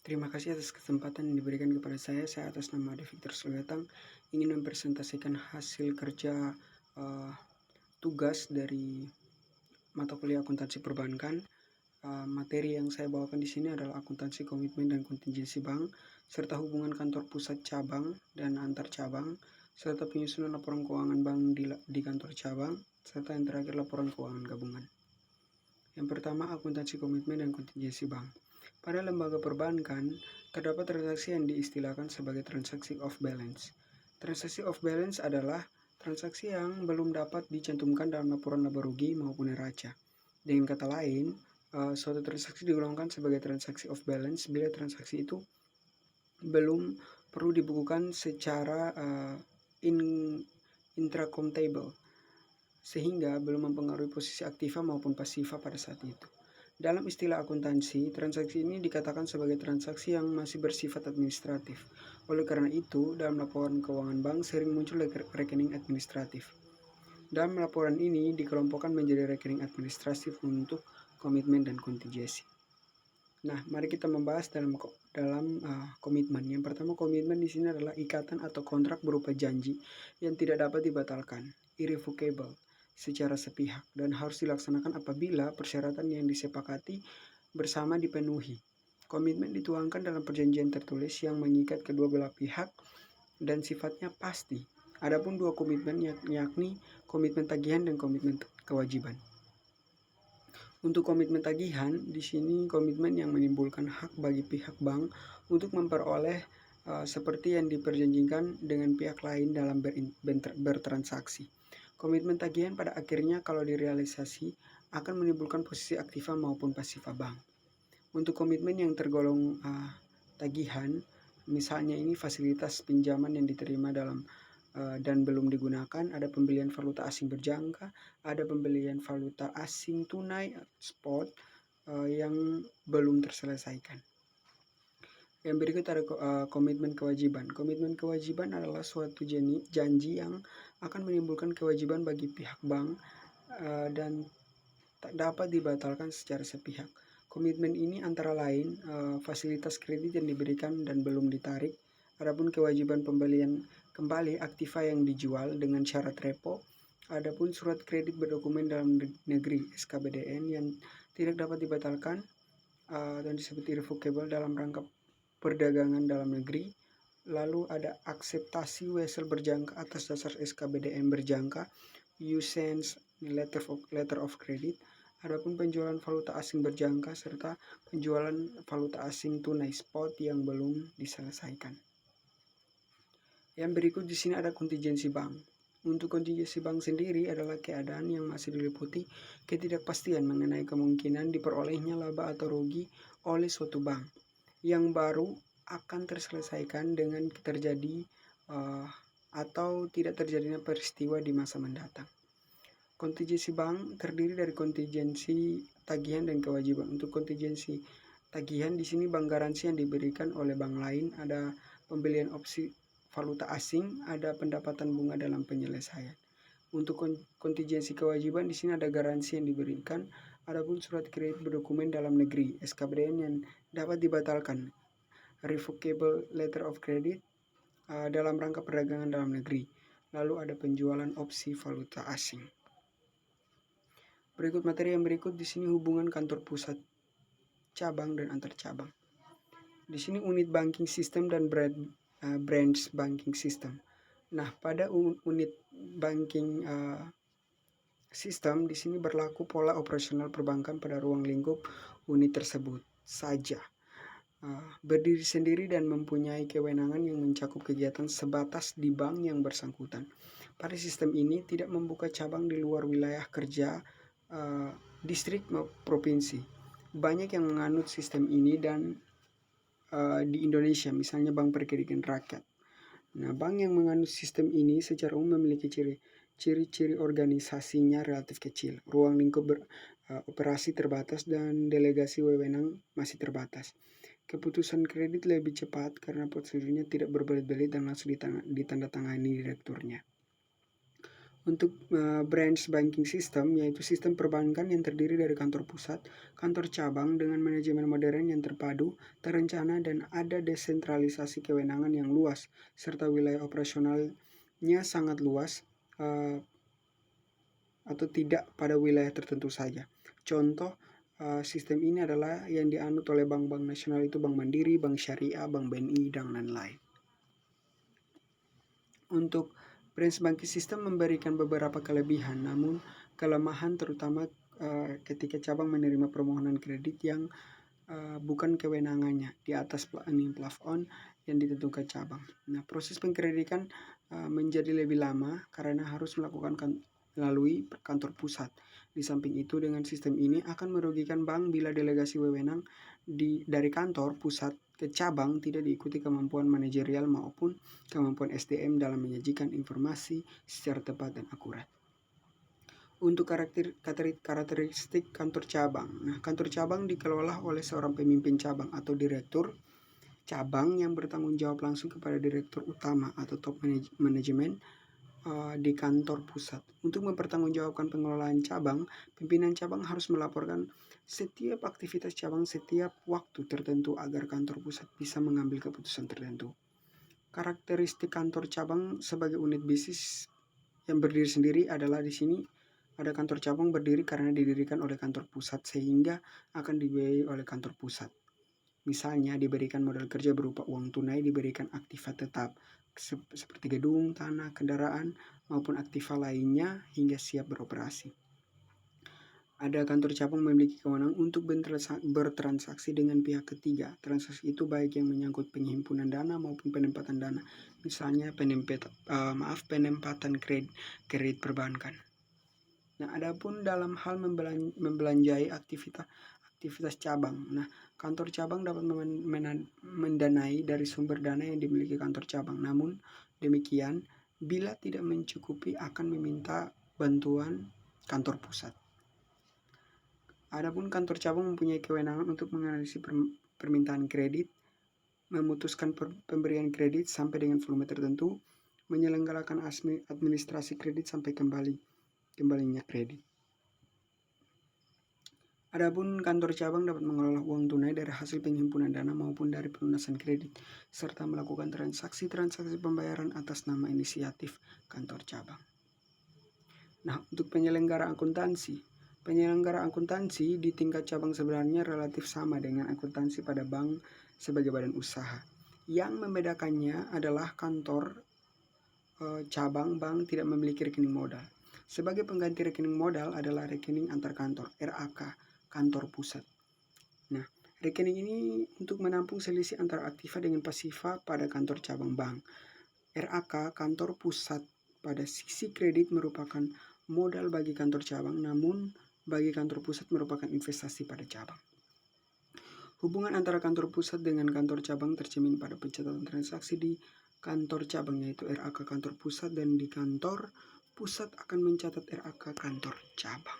Terima kasih atas kesempatan yang diberikan kepada saya. Saya atas nama Ade Victor Suliatang ingin mempresentasikan hasil kerja tugas dari mata kuliah akuntansi perbankan. Materi yang saya bawakan di sini adalah akuntansi komitmen dan kontingensi bank, serta hubungan kantor pusat cabang dan antar cabang, serta penyusunan laporan keuangan bank di kantor cabang, serta yang terakhir laporan keuangan gabungan. Yang pertama, akuntansi komitmen dan kontingensi bank. Pada lembaga perbankan, terdapat transaksi yang diistilahkan sebagai transaksi off balance. Transaksi off balance adalah transaksi yang belum dapat dicantumkan dalam laporan laba rugi maupun neraca. Dengan kata lain, suatu transaksi digolongkan sebagai transaksi off balance bila transaksi itu belum perlu dibukukan secara intracomptable, sehingga belum mempengaruhi posisi aktiva maupun pasiva pada saat itu. Dalam istilah akuntansi, transaksi ini dikatakan sebagai transaksi yang masih bersifat administratif. Oleh karena itu, dalam laporan keuangan bank sering muncul rekening administratif. Dalam laporan ini dikelompokkan menjadi rekening administratif untuk komitmen dan kontingensi. Nah, mari kita membahas dalam komitmen. Yang pertama, komitmen di sini adalah ikatan atau kontrak berupa janji yang tidak dapat dibatalkan, irrevocable, secara sepihak, dan harus dilaksanakan apabila persyaratan yang disepakati bersama dipenuhi. Komitmen dituangkan dalam perjanjian tertulis yang mengikat kedua belah pihak dan sifatnya pasti. Adapun dua komitmen yakni komitmen tagihan dan komitmen kewajiban. Untuk komitmen tagihan, di sini komitmen yang menimbulkan hak bagi pihak bank untuk memperoleh seperti yang diperjanjikan dengan pihak lain dalam bertransaksi. Komitmen tagihan pada akhirnya kalau direalisasi akan menimbulkan posisi aktiva maupun pasiva bank. Untuk komitmen yang tergolong tagihan, misalnya ini fasilitas pinjaman yang diterima dalam dan belum digunakan, ada pembelian valuta asing berjangka, ada pembelian valuta asing tunai spot yang belum terselesaikan. Yang berikut ada komitmen kewajiban. Komitmen kewajiban adalah suatu janji yang akan menimbulkan kewajiban bagi pihak bank dan tak dapat dibatalkan secara sepihak. Komitmen ini antara lain fasilitas kredit yang diberikan dan belum ditarik. Adapun kewajiban pembelian kembali aktiva yang dijual dengan syarat repo. Adapun surat kredit berdokumen dalam negeri SKBDN yang tidak dapat dibatalkan dan disebut irrevocable dalam rangka perdagangan dalam negeri. Lalu ada akseptasi wesel berjangka atas dasar SKBDN berjangka, usance letter of credit. Adapun penjualan valuta asing berjangka serta penjualan valuta asing tunai spot yang belum diselesaikan. Yang berikut di sini ada kontingensi bank. Untuk kontingensi bank sendiri adalah keadaan yang masih diliputi ketidakpastian mengenai kemungkinan diperolehnya laba atau rugi oleh suatu bank yang baru akan terselesaikan dengan terjadi atau tidak terjadinya peristiwa di masa mendatang. Kontingensi bank terdiri dari kontingensi tagihan dan kewajiban. Untuk kontingensi tagihan di sini bank garansi yang diberikan oleh bank lain, ada pembelian opsi valuta asing, ada pendapatan bunga dalam penyelesaian. Untuk kontingensi kewajiban di sini ada garansi yang diberikan, adapun surat kredit berdokumen dalam negeri SKBDN yang dapat dibatalkan, revocable letter of credit dalam rangka perdagangan dalam negeri. Lalu ada penjualan opsi valuta asing. Berikut materi yang berikut di sini hubungan kantor pusat cabang dan antar cabang. Di sini unit banking system dan branch banking system. Nah, pada unit banking system di sini berlaku pola operasional perbankan pada ruang lingkup unit tersebut saja. Berdiri sendiri dan mempunyai kewenangan yang mencakup kegiatan sebatas di bank yang bersangkutan. Pada sistem ini tidak membuka cabang di luar wilayah kerja distrik maupun provinsi. Banyak yang menganut sistem ini dan di Indonesia, misalnya Bank Perkredit Rakyat. Nah, bank yang menganut sistem ini secara umum memiliki ciri-ciri organisasinya relatif kecil, ruang lingkup operasi terbatas, dan delegasi wewenang masih terbatas. Keputusan kredit lebih cepat karena prosedurnya tidak berbelit-belit dan langsung ditandatangani direkturnya. Untuk branch banking system, yaitu sistem perbankan yang terdiri dari kantor pusat, kantor cabang dengan manajemen modern yang terpadu, terencana, dan ada desentralisasi kewenangan yang luas, serta wilayah operasionalnya sangat luas atau tidak pada wilayah tertentu saja. Contoh sistem ini adalah yang dianut oleh bank-bank nasional, itu Bank Mandiri, Bank Syariah, Bank BNI, dan lain-lain. Untuk branch banking system memberikan beberapa kelebihan, namun kelemahan terutama ketika cabang menerima permohonan kredit yang bukan kewenangannya di atas plafon yang ditentukan cabang. Nah, proses pengkreditan menjadi lebih lama karena harus melakukan melalui kantor pusat. Di samping itu, dengan sistem ini akan merugikan bank bila delegasi wewenang dari kantor pusat ke cabang tidak diikuti kemampuan manajerial maupun kemampuan SDM dalam menyajikan informasi secara tepat dan akurat. Untuk karakteristik kantor cabang. Nah, kantor cabang dikelola oleh seorang pemimpin cabang atau direktur cabang yang bertanggung jawab langsung kepada direktur utama atau top manajemen di kantor pusat. Untuk mempertanggungjawabkan pengelolaan cabang, pimpinan cabang harus melaporkan setiap aktivitas cabang setiap waktu tertentu agar kantor pusat bisa mengambil keputusan tertentu. Karakteristik kantor cabang sebagai unit bisnis yang berdiri sendiri adalah di sini ada kantor cabang berdiri karena didirikan oleh kantor pusat sehingga akan dibiayai oleh kantor pusat. Misalnya diberikan modal kerja berupa uang tunai, diberikan aktiva tetap seperti gedung, tanah, kendaraan, maupun aktiva lainnya hingga siap beroperasi. Ada kantor cabang memiliki kewenangan untuk bertransaksi dengan pihak ketiga. Transaksi itu baik yang menyangkut penghimpunan dana maupun penempatan dana. Misalnya penempatan kredit perbankan. Nah, adapun dalam hal membelanjai aktivitas cabang. Nah, kantor cabang dapat mendanai dari sumber dana yang dimiliki kantor cabang. Namun demikian, bila tidak mencukupi akan meminta bantuan kantor pusat. Adapun kantor cabang mempunyai kewenangan untuk menganalisis permintaan kredit, memutuskan pemberian kredit sampai dengan volume tertentu, menyelenggarakan administrasi kredit sampai kembalinya kredit. Adapun kantor cabang dapat mengelola uang tunai dari hasil penghimpunan dana maupun dari pelunasan kredit, serta melakukan transaksi pembayaran atas nama inisiatif kantor cabang. Nah, untuk penyelenggara akuntansi. Penyelenggara akuntansi di tingkat cabang sebenarnya relatif sama dengan akuntansi pada bank sebagai badan usaha. Yang membedakannya adalah kantor cabang bank tidak memiliki rekening modal. Sebagai pengganti rekening modal adalah rekening antar kantor, RAK, kantor pusat. Nah, rekening ini untuk menampung selisih antara aktiva dengan pasiva pada kantor cabang bank. RAK, kantor pusat, pada sisi kredit merupakan modal bagi kantor cabang, namun bagi kantor pusat merupakan investasi pada cabang. Hubungan antara kantor pusat dengan kantor cabang tercermin pada pencatatan transaksi di kantor cabang, yaitu RAK kantor pusat, dan di kantor pusat akan mencatat RAK kantor cabang.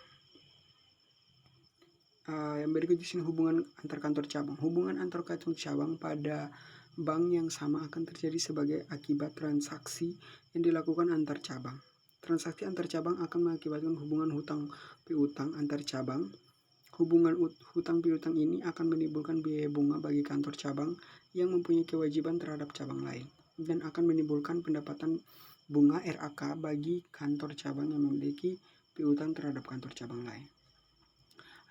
Yang berikut di sini hubungan antar kantor cabang. Hubungan antar kantor cabang pada bank yang sama akan terjadi sebagai akibat transaksi yang dilakukan antar cabang. Transaksi antar cabang akan mengakibatkan hubungan hutang piutang antar cabang. Hubungan hutang piutang ini akan menimbulkan biaya bunga bagi kantor cabang yang mempunyai kewajiban terhadap cabang lain, dan akan menimbulkan pendapatan bunga RAK bagi kantor cabang yang memiliki piutang terhadap kantor cabang lain.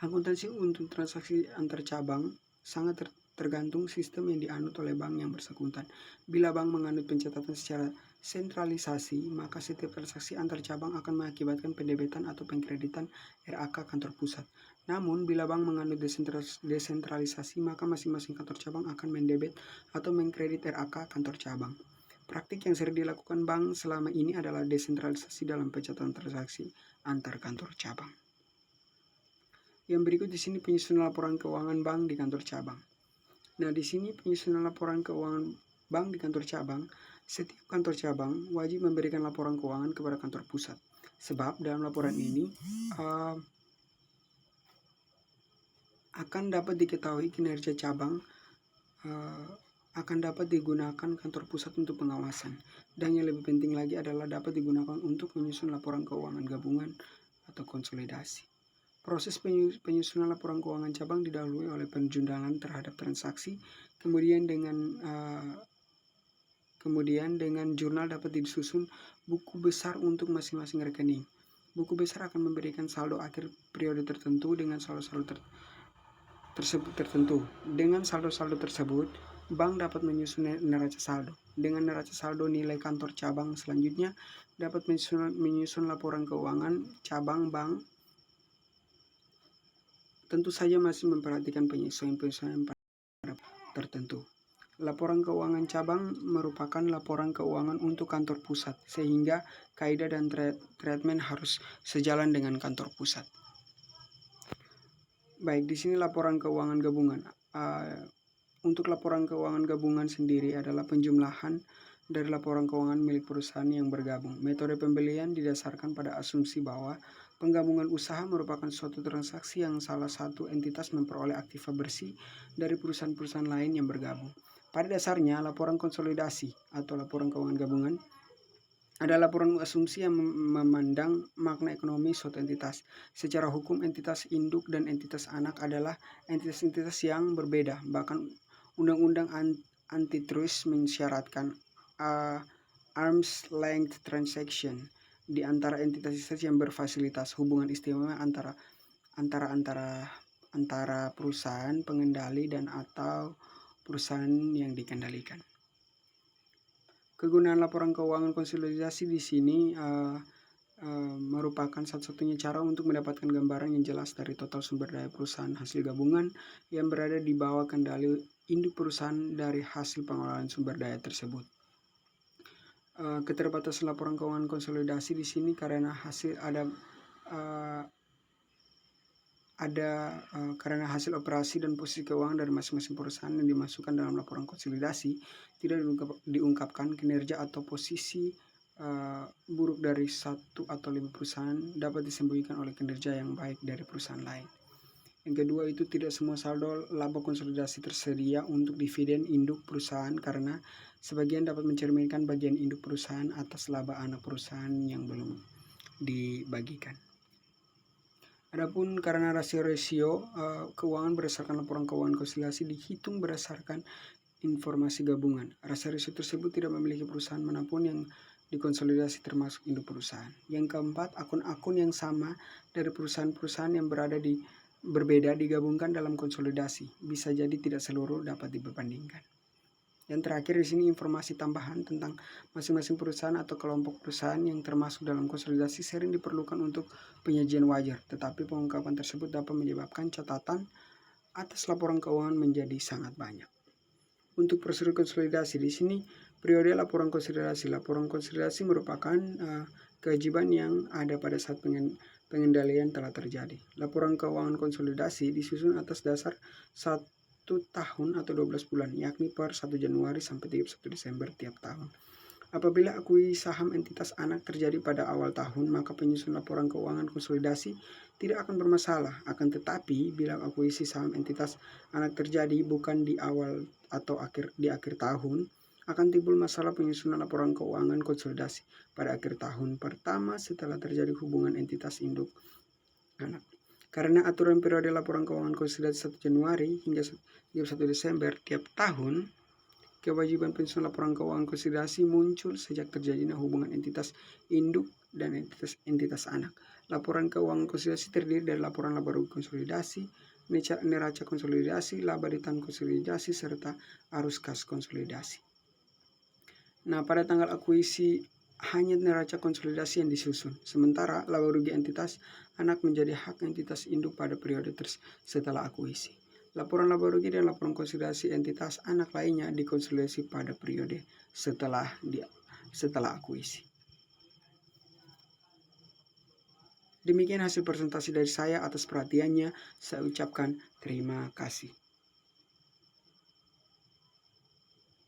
Akuntansi untuk transaksi antar cabang sangat tergantung sistem yang dianut oleh bank yang bersangkutan. Bila bank menganut pencatatan secara sentralisasi, maka setiap transaksi antar cabang akan mengakibatkan pendebetan atau pengkreditan RAK kantor pusat. Namun, bila bank menganut desentralisasi, maka masing-masing kantor cabang akan mendebet atau mengkredit RAK kantor cabang. Praktik yang sering dilakukan bank selama ini adalah desentralisasi dalam pencatatan transaksi antar kantor cabang. Yang berikut di sini penyusunan laporan keuangan bank di kantor cabang. Nah, di sini penyusunan laporan keuangan bank di kantor cabang. Setiap kantor cabang wajib memberikan laporan keuangan kepada kantor pusat. Sebab dalam laporan ini akan dapat diketahui kinerja cabang akan dapat digunakan kantor pusat untuk pengawasan. Dan yang lebih penting lagi adalah dapat digunakan untuk menyusun laporan keuangan gabungan atau konsolidasi. Proses penyusunan laporan keuangan cabang didahului oleh penjumlahan terhadap transaksi, kemudian dengan jurnal dapat disusun buku besar untuk masing-masing rekening. Buku besar akan memberikan saldo akhir periode tertentu dengan saldo-saldo tersebut tertentu. Dengan saldo-saldo tersebut, bank dapat menyusun neraca saldo. Dengan neraca saldo nilai kantor cabang selanjutnya dapat menyusun laporan keuangan cabang bank. Tentu saja masih memperhatikan penyesuaian pada tertentu. Laporan keuangan cabang merupakan laporan keuangan untuk kantor pusat, sehingga kaidah dan treatment harus sejalan dengan kantor pusat. Baik, di sini laporan keuangan gabungan. Untuk laporan keuangan gabungan sendiri adalah penjumlahan dari laporan keuangan milik perusahaan yang bergabung. Metode pembelian didasarkan pada asumsi bahwa penggabungan usaha merupakan suatu transaksi yang salah satu entitas memperoleh aktiva bersih dari perusahaan-perusahaan lain yang bergabung. Pada dasarnya, laporan konsolidasi atau laporan keuangan gabungan adalah laporan asumsi yang memandang makna ekonomi suatu entitas. Secara hukum, entitas induk dan entitas anak adalah entitas-entitas yang berbeda. Bahkan Undang-Undang Antitrust mensyaratkan arm's length transaction di antara entitas yang berfasilitas, hubungan istimewa antara perusahaan pengendali dan atau perusahaan yang dikendalikan. Kegunaan laporan keuangan konsolidasi di sini merupakan satu-satunya cara untuk mendapatkan gambaran yang jelas dari total sumber daya perusahaan hasil gabungan yang berada di bawah kendali induk perusahaan dari hasil pengelolaan sumber daya tersebut. Keterbatasan laporan keuangan konsolidasi di sini karena karena hasil operasi dan posisi keuangan dari masing-masing perusahaan yang dimasukkan dalam laporan konsolidasi tidak diungkapkan. Kinerja atau posisi buruk dari satu atau lebih perusahaan dapat disembunyikan oleh kinerja yang baik dari perusahaan lain. Yang kedua, itu tidak semua saldo laba konsolidasi tersedia untuk dividen induk perusahaan karena sebagian dapat mencerminkan bagian induk perusahaan atas laba anak perusahaan yang belum dibagikan. Adapun karena rasio-rasio keuangan berdasarkan laporan keuangan konsolidasi dihitung berdasarkan informasi gabungan. Rasio-rasio tersebut tidak memiliki perusahaan manapun yang dikonsolidasi termasuk induk perusahaan. Yang keempat, akun-akun yang sama dari perusahaan-perusahaan yang berbeda digabungkan dalam konsolidasi. Bisa jadi tidak seluruh dapat diperbandingkan. Yang terakhir di sini informasi tambahan tentang masing-masing perusahaan atau kelompok perusahaan yang termasuk dalam konsolidasi sering diperlukan untuk penyajian wajar, tetapi pengungkapan tersebut dapat menyebabkan catatan atas laporan keuangan menjadi sangat banyak. Untuk prosedur konsolidasi di sini periode laporan konsolidasi. Laporan konsolidasi merupakan kewajiban yang ada pada saat pengendalian telah terjadi. Laporan keuangan konsolidasi disusun atas dasar 1 tahun atau 12 bulan, yakni per 1 Januari sampai 31 Desember tiap tahun. Apabila akuisisi saham entitas anak terjadi pada awal tahun, maka penyusun laporan keuangan konsolidasi tidak akan bermasalah. Akan tetapi, bila akuisisi saham entitas anak terjadi bukan di awal atau di akhir tahun, akan timbul masalah penyusunan laporan keuangan konsolidasi pada akhir tahun pertama setelah terjadi hubungan entitas induk anak. Karena aturan periode laporan keuangan konsolidasi 1 Januari hingga 1 Desember tiap tahun, kewajiban penyusunan laporan keuangan konsolidasi muncul sejak terjadinya hubungan entitas induk dan entitas anak. Laporan keuangan konsolidasi terdiri dari laporan laba rugi konsolidasi, neraca konsolidasi, laba ditahan konsolidasi, serta arus kas konsolidasi. Nah, pada tanggal akuisisi hanya neraca konsolidasi yang disusun, sementara laba rugi entitas anak menjadi hak entitas induk pada periode setelah akuisisi. Laporan laba rugi dan laporan konsolidasi entitas anak lainnya dikonsolidasi pada periode setelah akuisisi. Demikian hasil presentasi dari saya. Atas perhatiannya, saya ucapkan terima kasih.